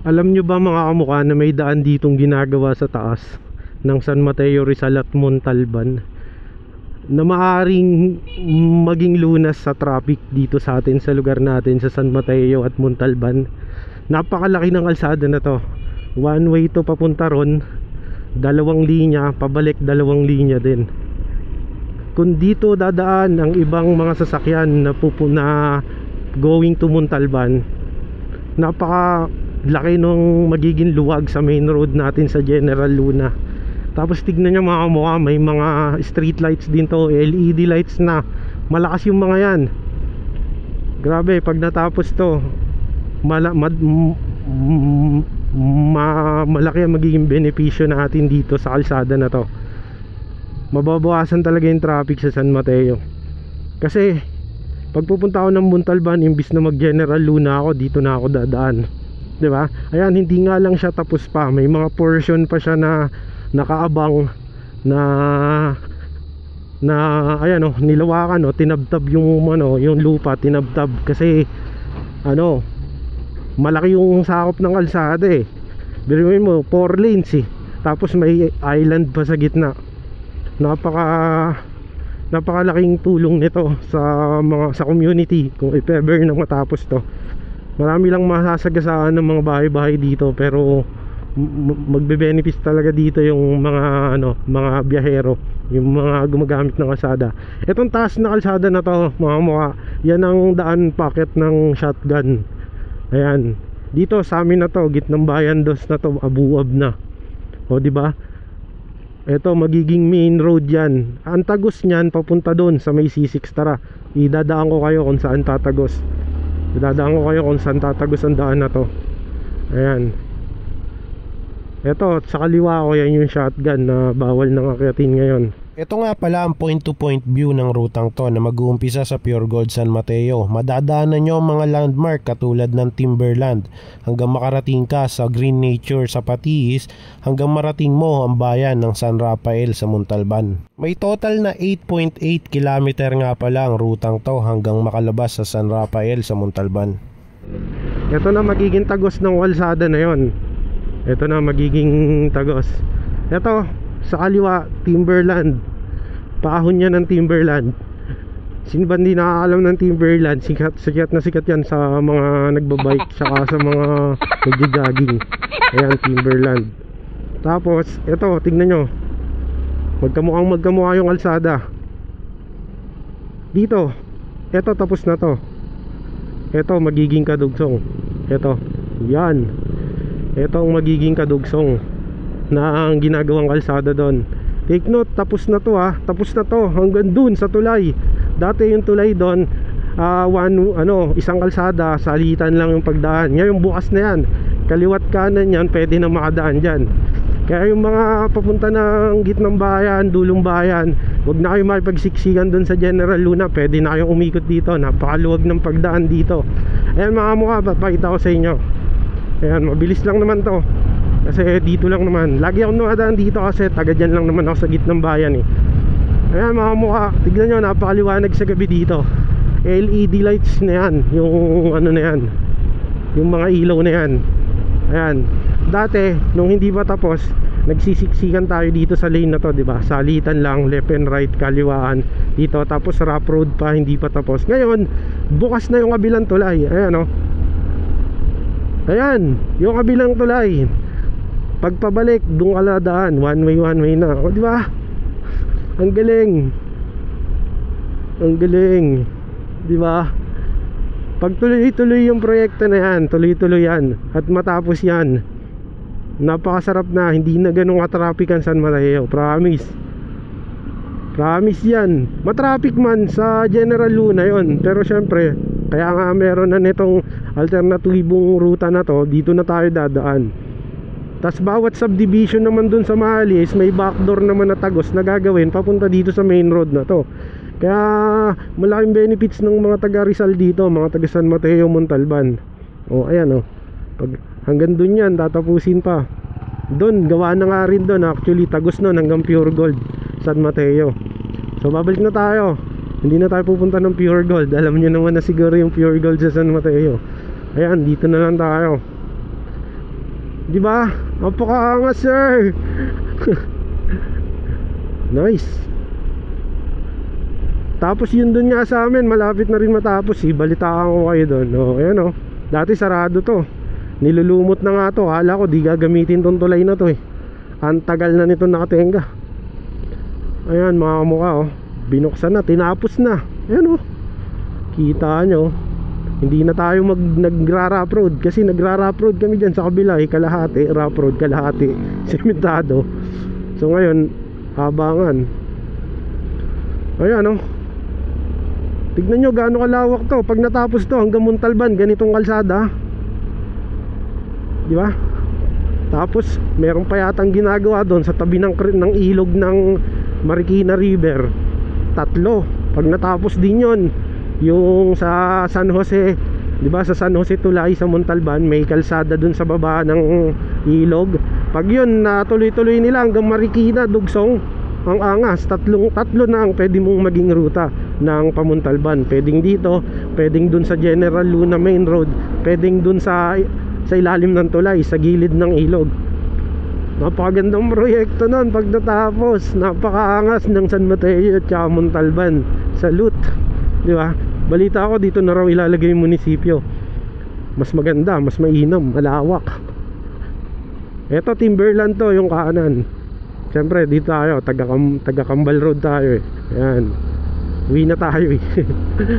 Alam nyo ba mga kamukha na may daan ditong ginagawa sa taas ng San Mateo, Rizal at Montalban na maaaring maging lunas sa traffic dito sa atin sa lugar natin sa San Mateo at Montalban. Napakalaki ng kalsada na to. One way to papunta ron, dalawang linya, pabalik dalawang linya din. Kung dito dadaan ang ibang mga sasakyan na going to Montalban, napaka laki nung magiging luwag sa main road natin sa General Luna. Tapos tignan nyo mga kamukha, may mga street lights din to, LED lights na. Malakas yung mga yan. Grabe, pag natapos to, malaki ang magiging benepisyo natin dito sa kalsada na to. Mababawasan talaga yung traffic sa San Mateo. Kasi pag pupunta ako ng Montalban, imbis na mag General Luna ako, dito na ako dadaan, diba? Ayan, hindi nga lang siya tapos pa, may mga portion pa siya na nakaabang na ayan oh, nilawakan oh, tinabtab yung yung lupa, tinabtab kasi malaki yung sakop ng kalsada eh. Biruin mo 4 lanes eh, tapos may island pa sa gitna. Napakalaking tulong nito sa community kung if ever na matapos to. Marami lang masasagasaan ng mga bahay-bahay dito, pero magbe-benefit talaga dito yung mga mga biyahero, yung mga gumagamit ng kalsada. Etong taas na kalsada na to mga mukha, yan ang daan packet ng shotgun. Ayan, dito sa amin na to, gitnang bayan dos na to, abuab na. O di ba? Ito magiging main road yan. Ang tagos niyan papunta doon sa may C6. Tara, idadaan ko kayo kung saan tatagos. Idadaan ko kayo kung saan tatagos ang daan na to. Ayan. Ito, sa kaliwa ko yan yung shotgun na bawal nang akyatin ngayon. Ito nga pala ang point-to-point view ng rutang to na mag-uumpisa sa Pure Gold San Mateo. Madadaanan nyo ang mga landmark katulad ng Timberland hanggang makarating ka sa Green Nature sa Patiis, hanggang marating mo ang bayan ng San Rafael sa Montalban. May total na 8.8 kilometer nga pala ang rutang to hanggang makalabas sa San Rafael sa Montalban. Ito na magiging tagos ng kalsada na yon. Ito na magiging tagos. Ito sa kaliwa, Timberland. Paahon niya ng Timberland. Sino ba hindi nakakalam ng Timberland? Sikat na sikat yan sa mga nagbabike saka sa mga nagja-jogging. Ayan, Timberland. Tapos, ito, tignan nyo, magkamukha yung kalsada. Dito, ito tapos na to. Ito magiging kadugsong. Ito, yan. Ito ang magiging kadugsong na ang ginagawang kalsada doon. Take note, tapos na to ha. Tapos na to hanggang dun sa tulay. Dati yung tulay doon, isang kalsada, salitan lang yung pagdaan. Ngayon bukas na yan. Kaliwat kanan yan, pwede na makadaan dyan. Kaya yung mga papunta ng gitnang bayan, dulong bayan, huwag na kayo makipagsiksikan doon sa General Luna. Pwede na kayong umikot dito. Napakaluwag ng pagdaan dito. Ayan mga mukha, papakita ko sa inyo. Ayan, mabilis lang naman to. Kasi dito lang naman. Lagi akong nakadaan dito kasi taga dyan lang naman ako sa gitnang bayan eh. Ayan mga mukha, tignan nyo, napakaliwanag sa gabi dito. LED lights na yan. Yung na yan, yung mga ilaw na yan. Ayan, dati nung hindi pa tapos, nagsisiksikan tayo dito sa lane na to, diba? Salitan lang, left and right, kaliwaan dito, tapos rough road pa, hindi pa tapos. Ngayon, bukas na yung kabilang tulay. Ayan o. Ayan, yung kabilang tulay. Pagpabalik, doon ka ladaan, one way na. O diba? Ang galing. Ang galing. Diba? Pag tuloy-tuloy yung proyekto na yan, tuloy-tuloy yan, at matapos yan, napakasarap na, hindi na ganun ka-traffic ang San Mateo. Promise. Promise yan. Matraffic man sa General Luna yon, pero syempre, kaya nga meron na nitong alternatibong ruta na to, dito na tayo dadaan. Tas bawat subdivision naman dun sa Mahalis, may backdoor naman na tagos na gagawin papunta dito sa main road na to. Kaya malaking benefits ng mga taga Rizal dito, mga taga San Mateo, Montalban. O ayan o, pag hanggang dun yan, tatapusin pa. Dun, gawa na nga rin dun, actually tagos nun hanggang Pure Gold San Mateo. So babalik na tayo. Hindi na tayo pupunta ng Pure Gold. Alam niyo naman na siguro yung Pure Gold sa San Mateo. Ayan, dito na lang tayo. Di ba? Napakaangas, sir. Nice. Tapos yun dun nga sa amin, malapit na rin matapos. Balitaan ko kayo dun. Ayan o. Dati sarado to. Nilulumot na nga to. Kala ko di gagamitin tong tulay na to eh. Ang tagal na nito nakatenga. Ayan mga kamukha oh. Binuksan na, tinapos na. Ayan oh. Kita nyo. Hindi na tayo nagra-rough road. Kasi nagra-rough road kami dyan sa kabila eh. Kalahati, rough road, kalahati sementado. So ngayon, habangan. Ayan oh. Tignan nyo gaano kalawak to. Pag natapos to hanggang Montalban, ganitong kalsada. Di ba? Tapos meron pa yatang ginagawa doon sa tabi ng ilog ng Marikina River. 3. Pag natapos din yon, yung sa San Jose, di ba, sa San Jose Tulay sa Montalban, may kalsada doon sa baba ng ilog. Pag yun natuloy-tuloy nila hanggang Marikina, Dugsong, ang angas. Tatlo na ang pwede mong maging ruta ng pamuntalban. Pwedeng dito, pwedeng dun sa General Luna Main Road, pwedeng dun sa ilalim ng tulay, sa gilid ng ilog. Napakagandang proyekto nun pag natapos. Napakaangas ng San Mateo at saka Montalban. Salute. Di ba? Balita ako dito na raw ilalagay yung munisipyo. Mas maganda, mas mainam, malawak. Eto Timberland to, yung kanan. Siyempre dito tayo, taga Kambal Road tayo eh. Ayan. Uwi na tayo eh.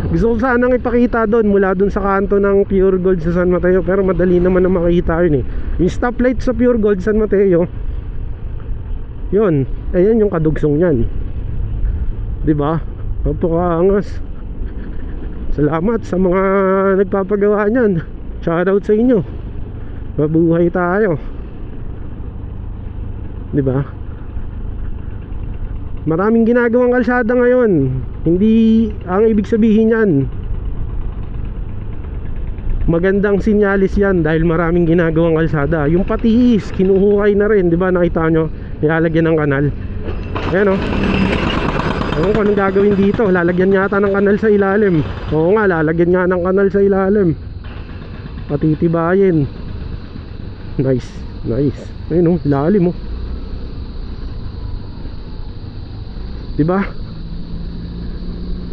Gusto ko sanang ipakita doon, mula doon sa kanto ng Pure Gold sa San Mateo, pero madali naman na makita yun eh. Yung stoplight sa Pure Gold San Mateo, yun, ayan yung kadugsong yan. Diba? Napakaangas. Salamat sa mga nagpapagawa nyan. Shoutout sa inyo. Mabuhay tayo. Diba? Maraming ginagawang kalsada ngayon. Hindi ang ibig sabihin yan magandang sinyalis yan, dahil maraming ginagawang kalsada. Yung patiis, kinuhukay na rin. Diba nakita nyo? Nilalagyan ng kanal. Ayan o. Ewan ko anong gagawin dito. Lalagyan yata ng kanal sa ilalim. Oo nga, lalagyan nga ng kanal sa ilalim. Patitibayin. Nice, nice. Ayun o, lalim o. Diba?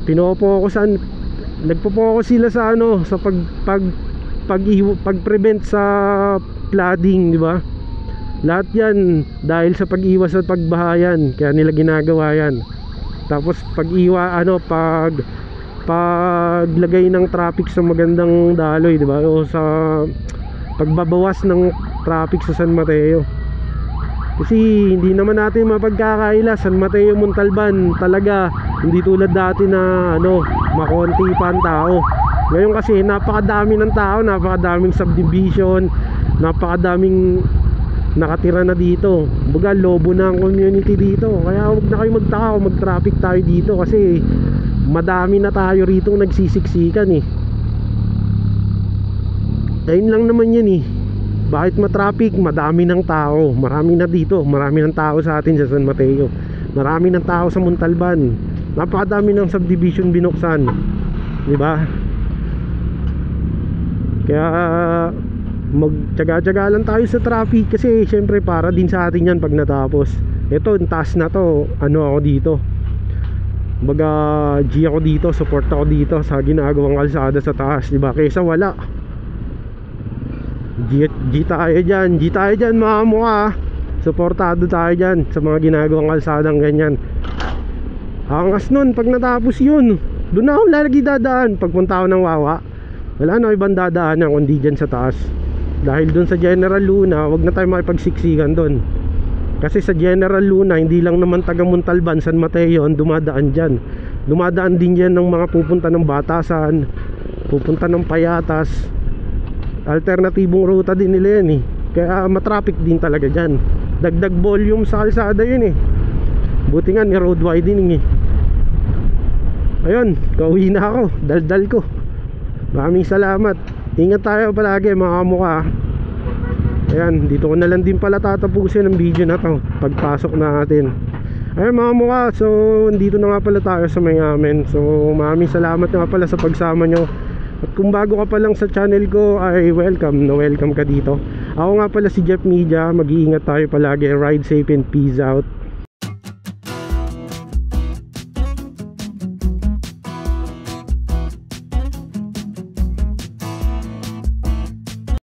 Pinopokusan, nagpo-focus sila sa ano, sa pag-prevent sa flooding, diba? Lahat yan dahil sa pag-iwas at pagbahayan, kaya nila ginagawa yan. Tapos paglagay ng traffic sa magandang daloy, diba? O sa pagbabawas ng traffic sa San Mateo. Kasi hindi naman natin mapagkakaila, San Mateo, Montalban talaga hindi tulad dati na makonti pa ang tao. Ngayon kasi napakadami ng tao, napakadaming subdivision, napakadaming nakatira na dito. Baga lobo na ang community dito. Kaya huwag na kayo magtaka kung mag-traffic tayo dito, kasi madami na tayo rito nagsisiksikan eh. Ayun lang naman yan eh. Bakit matraffic? Madami ng tao. Marami na dito. Marami ng tao sa atin sa San Mateo. Marami ng tao sa Montalban. Napakadami ng subdivision binuksan. Diba? Kaya magtyaga-tyaga lang tayo sa traffic, kasi syempre para din sa atin yan pag natapos. Ito, yung taas na to, ako dito. Baga G ako dito, support ako dito sa ginagawang kalsada sa taas, diba? Kaysa wala. G tayo dyan, G tayo dyan mga mukha. Supportado tayo dyan sa mga ginagawang kalsadang ganyan. Angas nun pag natapos yun. Doon na ako lalagi dadaan. Pagpunta ako ng Wawa, wala na ibang dadaanan kundi dyan sa taas. Dahil doon sa General Luna, wag na tayo makipagsiksikan doon. Kasi sa General Luna, hindi lang naman taga Montalban, San Mateo ang dumadaan dyan. Dumadaan din dyan ng mga pupunta ng Batasan, pupunta ng Payatas. Alternatibong ruta din nila yan eh. Kaya matraffic din talaga dyan. Dagdag volume sa kalsada yun eh. Buti nga ni road widening eh. Ayun, kauwi na ako. Daldal ko. Maraming salamat. Ingat tayo palagi mga kamukha. Ayan, dito ko na lang din pala tatapusin ang video na to pagpasok natin. Ayun mga kamukha, so dito na nga pala tayo sa may amin. So maraming salamat nga pala sa pagsama nyo. At kung bago ka pa lang sa channel ko, ay welcome ka dito. Ako nga pala si Jeff Media. Mag-iingat tayo palagi. Ride safe and peace out.